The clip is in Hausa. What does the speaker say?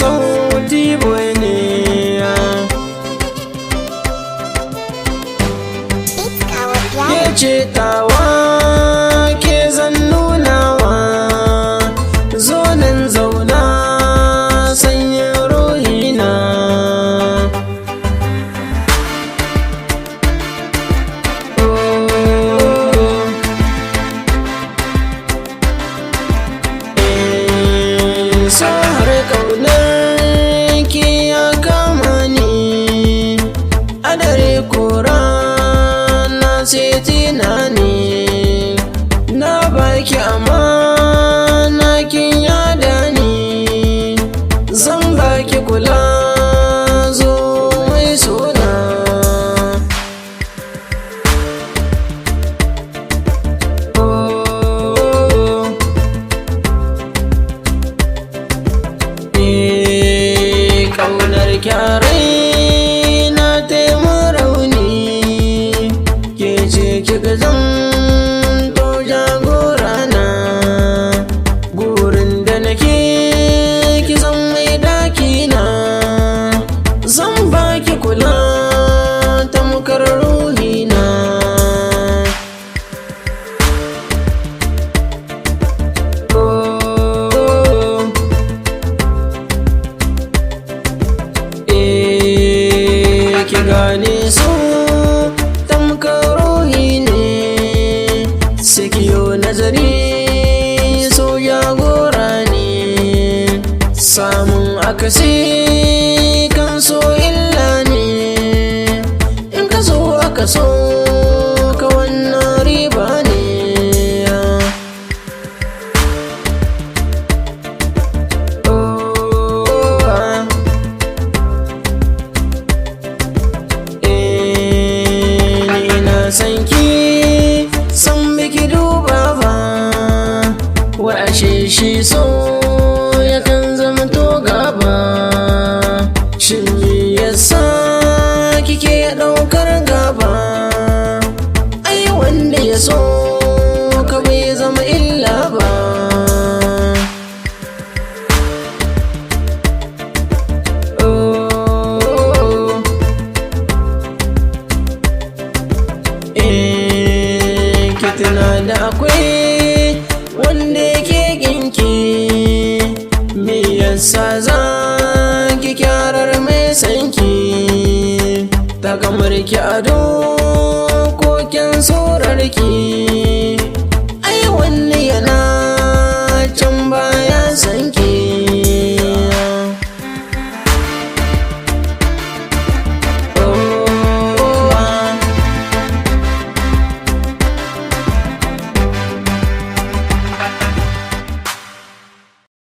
sauti boy ne. Ke ce tawa ke zan nunawa, zo nan zauna sanya ruhina. So har ƙaunar ki ya kama ni, a dare ko rana sai tunani. Na baki amana kin yada ni, zan baki kula zo mai suna. Ƙaunar kyarai na taimar rauni, ke ce kika zan to jagora na. Gurin da nake ki zan mai daki na, zan baki kula tamkar ruhina. Ki gane so tamkar ruhi ne, sai kiyo nazari so jagora ne. Samun akasi kan so illa ne, in ka so aka so ka wannan riba ne. San ki san biki duba ba, wa ashe shi so yakan zama to gaba. Shin me yasa kike ɗaukar gaba? Ai wanda ya so